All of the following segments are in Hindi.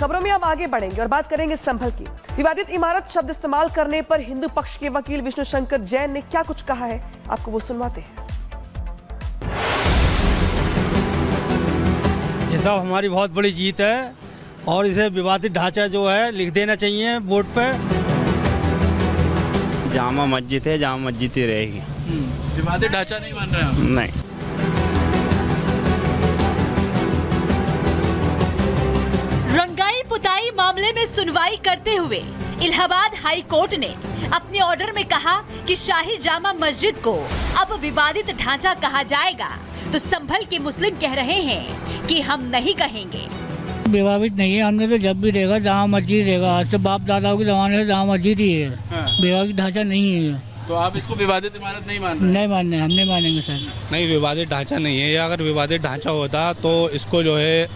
खबरों में अब आगे बढ़ेंगे और बात करेंगे संभल की। विवादित इमारत शब्द इस्तेमाल करने पर हिंदू पक्ष के वकील विष्णु शंकर जैन ने क्या कुछ कहा है, आपको वो सुनवाते हैं। ये सब हमारी बहुत बड़ी जीत है और इसे विवादित ढांचा जो है लिख देना चाहिए बोर्ड पे। जामा मस्जिद है, जामा मस्जिद ही रहेगी। विवादित ढांचा नहीं मान रहे हैं? नहीं। रंगाई पुताई मामले में सुनवाई करते हुए इलाहाबाद हाई कोर्ट ने अपने ऑर्डर में कहा कि शाही जामा मस्जिद को अब विवादित ढांचा कहा जाएगा, तो संभल के मुस्लिम कह रहे हैं कि हम नहीं कहेंगे। विवादित नहीं है, हमने तो जब भी देखा जामा मस्जिद देखा, आज से बाप दादाओं के जमाने से जामा मस्जिद ही है। विवादित ढांचा नहीं है। तो आप इसको विवादित इमारत नहीं मान रहे? नहीं मानने, हम नहीं मानेंगे सर। नहीं, विवादित ढांचा नहीं है। या अगर विवादित ढांचा होता तो इसको जो है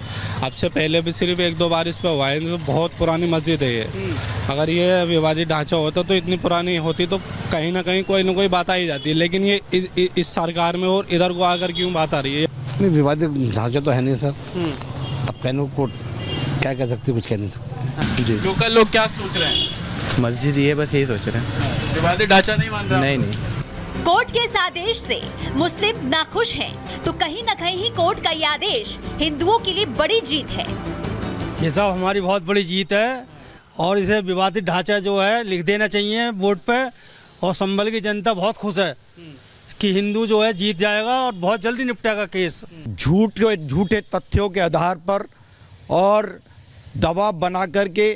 अब से पहले भी सिर्फ एक दो बार इस पर हुआ है। तो बहुत पुरानी मस्जिद है ये। अगर ये विवादित ढांचा होता तो इतनी पुरानी होती तो कहीं ना कहीं कोई ना कोई बात आ ही जाती है। लेकिन ये इस सरकार में और इधर को आकर क्यों बात आ रही है? नहीं, विवादित ढांचा तो है नहीं सर। अब कहने को क्या कह सकते, कुछ कह नहीं सकते। लोकल लोग क्या सोच रहे हैं? मस्जिद ये बस यही सोच रहे हैं। विवादित ढांचा नहीं मान रहे? नहीं। कोर्ट के इस आदेश से मुस्लिम नाखुश हैं, तो कहीं न कहीं कोर्ट का ये आदेश हिंदुओं के लिए बड़ी जीत है। ये सब हमारी बहुत बड़ी जीत है और इसे विवादित ढांचा जो है लिख देना चाहिए बोर्ड पे। और संभल की जनता बहुत खुश है कि हिंदू जो है जीत जाएगा और बहुत जल्दी निपटेगा केस। झूठे तथ्यों के आधार पर और दबाव बना करके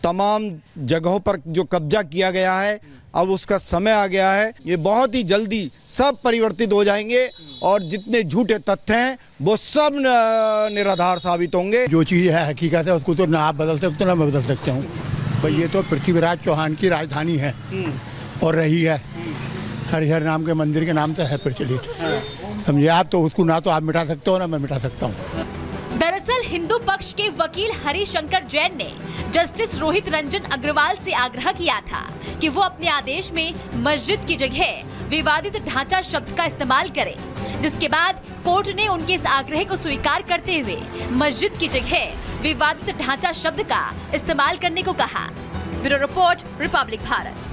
तमाम जगहों पर जो कब्जा किया गया है, अब उसका समय आ गया है। ये बहुत ही जल्दी सब परिवर्तित हो जाएंगे और जितने झूठे तथ्य हैं वो सब निराधार साबित होंगे। जो चीज़ है हकीकत है उसको तो ना आप बदल सकते हो ना मैं बदल सकता हूँ। भाई ये तो पृथ्वीराज चौहान की राजधानी है और रही है, हरिहर नाम के मंदिर के नाम से है प्रचलित। समझिए आप, तो उसको ना तो आप मिटा सकते हो ना मैं मिटा सकता हूँ। दरअसल हिंदू पक्ष के वकील हरिशंकर जैन ने जस्टिस रोहित रंजन अग्रवाल से आग्रह किया था कि वो अपने आदेश में मस्जिद की जगह विवादित ढांचा शब्द का इस्तेमाल करें, जिसके बाद कोर्ट ने उनके इस आग्रह को स्वीकार करते हुए मस्जिद की जगह विवादित ढांचा शब्द का इस्तेमाल करने को कहा। Bureau report, Republic Bharat.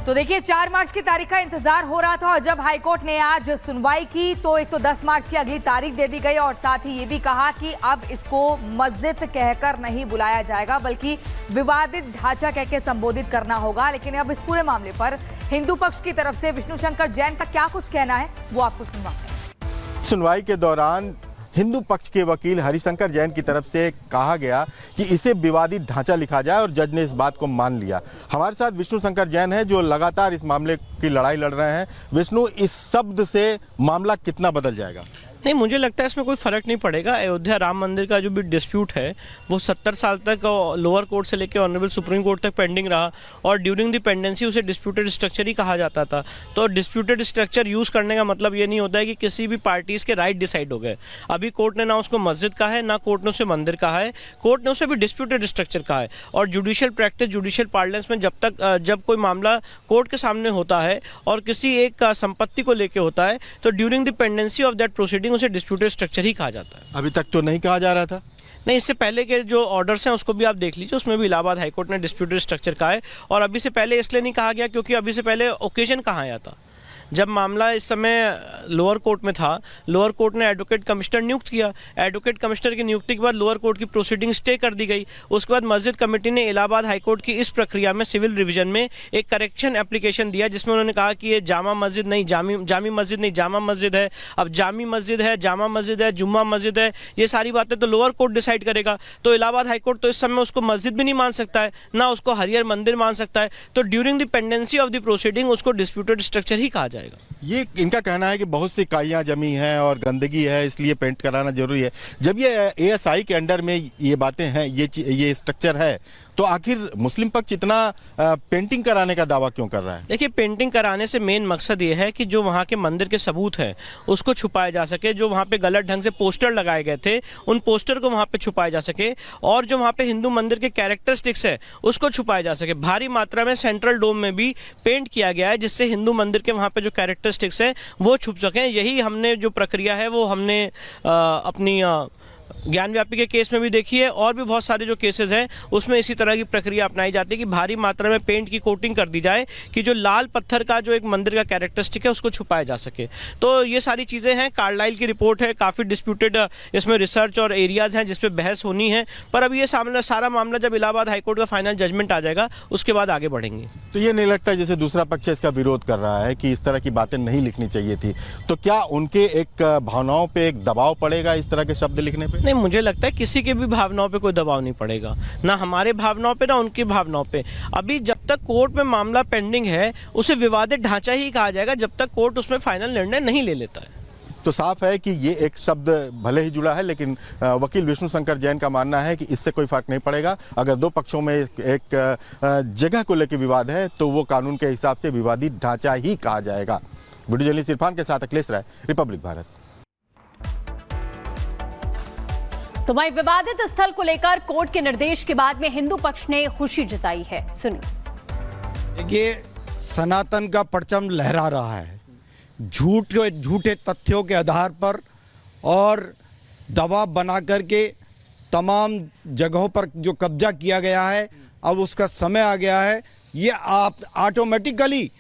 तो देखिए 4 मार्च की तारीख का इंतजार हो रहा था और जब हाईकोर्ट ने आज सुनवाई की तो एक तो 10 मार्च की अगली तारीख दे दी गई और साथ ही ये भी कहा कि अब इसको मस्जिद कहकर नहीं बुलाया जाएगा बल्कि विवादित ढांचा कहकर संबोधित करना होगा। लेकिन अब इस पूरे मामले पर हिंदू पक्ष की तरफ से विष्णु शंकर जैन का क्या कुछ कहना है वो आपको सुनवाते हैं। सुनवाई के दौरान हिंदू पक्ष के वकील हरिशंकर जैन की तरफ से कहा गया कि इसे विवादित ढांचा लिखा जाए और जज ने इस बात को मान लिया। हमारे साथ विष्णु शंकर जैन हैं जो लगातार इस मामले की लड़ाई लड़ रहे हैं। विष्णु, इस शब्द से मामला कितना बदल जाएगा? नहीं, मुझे लगता है इसमें कोई फ़र्क नहीं पड़ेगा। अयोध्या राम मंदिर का जो भी डिस्प्यूट है वो 70 साल तक लोअर कोर्ट से लेकर ऑनरेबल सुप्रीम कोर्ट तक पेंडिंग रहा और ड्यूरिंग द पेंडेंसी उसे डिस्प्यूटेड स्ट्रक्चर ही कहा जाता था। तो डिस्प्यूटेड स्ट्रक्चर यूज़ करने का मतलब ये नहीं होता है कि किसी भी पार्टीज़ के राइट डिसाइड हो गए। अभी कोर्ट ने ना उसको मस्जिद कहा है, ना कोर्ट ने उसे मंदिर कहा है, कोर्ट ने उसे भी डिस्प्यूटेड स्ट्रक्चर कहा है। और जुडिशियल प्रैक्टिस, जुडिशियल पार्लेंस में जब कोई मामला कोर्ट के सामने होता है और किसी एक संपत्ति को लेकर होता है तो during the pendency of that proceeding उसे डिस्प्यूटेड स्ट्रक्चर ही कहा जाता है। अभी तक तो नहीं कहा जा रहा था। नहीं, इससे पहले के जो ऑर्डर्स हैं उसको भी आप देख लीजिए, उसमें भी इलाहाबाद हाईकोर्ट ने डिस्प्यूटेड स्ट्रक्चर कहा है। और अभी से पहले इसलिए नहीं कहा गया क्योंकि अभी से पहले ओकेजन कहाँ आया था। जब मामला इस समय लोअर कोर्ट में था, लोअर कोर्ट ने एडवोकेट कमिश्नर नियुक्त किया। एडवोकेट कमिश्नर की नियुक्ति के बाद लोअर कोर्ट की प्रोसीडिंग स्टे कर दी गई। उसके बाद मस्जिद कमेटी ने इलाहाबाद हाईकोर्ट की इस प्रक्रिया में सिविल रिवीजन में एक करेक्शन एप्लीकेशन दिया जिसमें उन्होंने कहा कि ये जामा मस्जिद नहीं, जामी मस्जिद नहीं, जामा मस्जिद है। अब जामी मस्जिद है, जामा मस्जिद है, जुम्मा मस्जिद है, ये सारी बातें तो लोअर कोर्ट डिसाइड करेगा। तो इलाहाबाद हाईकोर्ट तो इस समय उसको मस्जिद भी नहीं मान सकता है, ना उसको हरिहर मंदिर मान सकता है। तो during the pendency of the proceeding उसको डिस्प्यूटेड स्ट्रक्चर ही कहा जाएगा। ये इनका कहना है कि बहुत सी काइयाँ जमी हैं और गंदगी है, इसलिए पेंट कराना जरूरी है। जब ये एएसआई के अंडर में ये बातें हैं, ये स्ट्रक्चर है, तो आखिर मुस्लिम पक्ष इतना पेंटिंग कराने का दावा क्यों कर रहा है? देखिए, पेंटिंग कराने से मेन मकसद ये है कि जो वहाँ के मंदिर के सबूत हैं उसको छुपाया जा सके। जो वहाँ पे गलत ढंग से पोस्टर लगाए गए थे उन पोस्टर को वहाँ पे छुपाया जा सके और जो वहाँ पे हिंदू मंदिर के कैरेक्टरिस्टिक्स है उसको छुपाया जा सके। भारी मात्रा में सेंट्रल डोम में भी पेंट किया गया है जिससे हिंदू मंदिर के वहाँ पे जो कैरेक्टरिस्टिक्स है वो छुप सकें। यही हमने जो प्रक्रिया है वो हमने अपनी ज्ञानव्यापी के केस में भी देखिए, और भी बहुत सारे जो केसेस हैं उसमें इसी तरह की प्रक्रिया अपनाई जाती है कि भारी मात्रा में पेंट की कोटिंग कर दी जाए कि जो लाल पत्थर का जो एक मंदिर का कैरेक्टरिस्टिक है उसको छुपाया जा सके। तो ये सारी चीज़ें हैं, कार्लाइल की रिपोर्ट है, काफ़ी डिस्प्यूटेड इसमें रिसर्च और एरियाज हैं जिस पे बहस होनी है, पर अब ये सारा मामला जब इलाहाबाद हाईकोर्ट का फाइनल जजमेंट आ जाएगा उसके बाद आगे बढ़ेंगे। तो ये नहीं लगता जैसे दूसरा पक्ष इसका विरोध कर रहा है कि इस तरह की बातें नहीं लिखनी चाहिए थी, तो क्या उनके एक भावनाओं पे एक दबाव पड़ेगा इस तरह के शब्द लिखने पे? नहीं, मुझे लगता है किसी के भी भावनाओं पे कोई दबाव नहीं पड़ेगा, ना हमारे भावनाओं पे ना उनकी भावनाओं पे। अभी जब तक कोर्ट में मामला पेंडिंग है उसे विवादित ढांचा ही कहा जाएगा जब तक कोर्ट उसमें फाइनल निर्णय नहीं ले लेता है। तो साफ है कि ये एक शब्द भले ही जुड़ा है, लेकिन वकील विष्णु शंकर जैन का मानना है कि इससे कोई फर्क नहीं पड़ेगा। अगर दो पक्षों में एक जगह को लेकर विवाद है तो वो कानून के हिसाब से विवादित ढांचा ही कहा जाएगा। वीडियो जर्नलिस्ट इरफान के साथ अखिलेश राय, रिपब्लिक भारत। तो वहीं विवादित स्थल को लेकर कोर्ट के निर्देश के बाद में हिंदू पक्ष ने खुशी जताई है, सुनिए। देखिए, सनातन का परचम लहरा रहा है, झूठे तथ्यों के आधार पर और दबाव बना करके तमाम जगहों पर जो कब्जा किया गया है, अब उसका समय आ गया है। ये आप ऑटोमेटिकली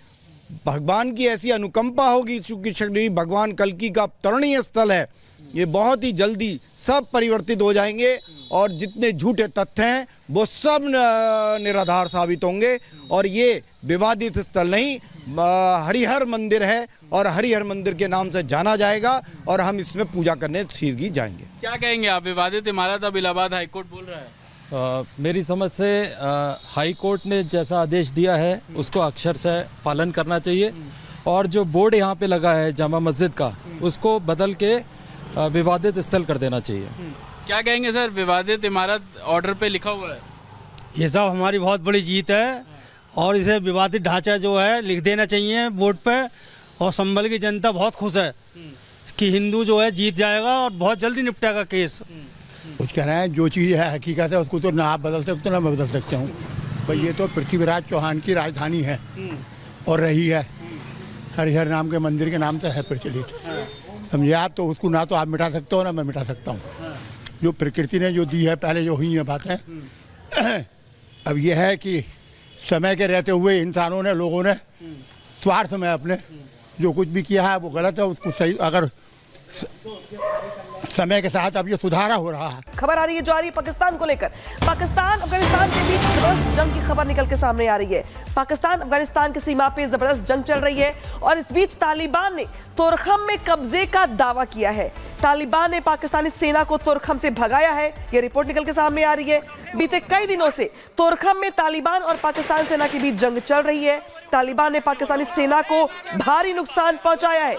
भगवान की ऐसी अनुकंपा होगी, चूंकि श्री भगवान कल्कि का अवतरणीय स्थल है, ये बहुत ही जल्दी सब परिवर्तित हो जाएंगे और जितने झूठे तथ्य हैं वो सब निराधार साबित होंगे। और ये विवादित स्थल नहीं, हरिहर मंदिर है और हरिहर मंदिर के नाम से जाना जाएगा और हम इसमें पूजा करने शीघ्र जाएंगे। क्या कहेंगे आप? विवादित इमारत अब इलाहाबाद हाईकोर्ट बोल रहा है। मेरी समझ से हाई कोर्ट ने जैसा आदेश दिया है उसको अक्षरशः पालन करना चाहिए, और जो बोर्ड यहाँ पे लगा है जामा मस्जिद का उसको बदल के विवादित स्थल कर देना चाहिए। क्या कहेंगे सर? विवादित इमारत ऑर्डर पे लिखा हुआ है, ये सब हमारी बहुत बड़ी जीत है, और इसे विवादित ढांचा जो है लिख देना चाहिए बोर्ड पे। और संभल की जनता बहुत खुश है कि हिंदू जो है जीत जाएगा और बहुत जल्दी निपटेगा केस। कुछ कह रहे हैं, जो चीज़ है हकीकत है उसको तो ना आप बदल सकते हो ना मैं बदल सकता हूँ। भाई ये तो पृथ्वीराज चौहान की राजधानी है और रही है, हरिहर नाम के मंदिर के नाम से है प्रचलित, समझे आप। तो उसको ना तो आप मिटा सकते हो ना मैं मिटा सकता हूँ। जो प्रकृति ने जो दी है पहले जो हुई है बातें, अब ये है कि समय के रहते हुए इंसानों ने, लोगों ने स्वार्थ में अपने जो कुछ भी किया है वो गलत है, उसको सही अगर समय के साथ अब ये सुधारा हो रहा है। खबर आ रही है जो आ रही है पाकिस्तान को लेकर। पाकिस्तान अफगानिस्तान के बीच जबरदस्त जंग की खबर निकल के सामने आ रही है। पाकिस्तान अफगानिस्तान की सीमा पे जबरदस्त जंग चल रही है और इस बीच तालिबान ने तोरखम में कब्जे का दावा किया है। तालिबान ने पाकिस्तानी सेना को तोरखम से भगाया है, यह रिपोर्ट निकल के सामने आ रही है। बीते कई दिनों से तोरखम में तालिबान और पाकिस्तान सेना के बीच जंग चल रही है। तालिबान ने पाकिस्तानी सेना को भारी नुकसान पहुंचाया है।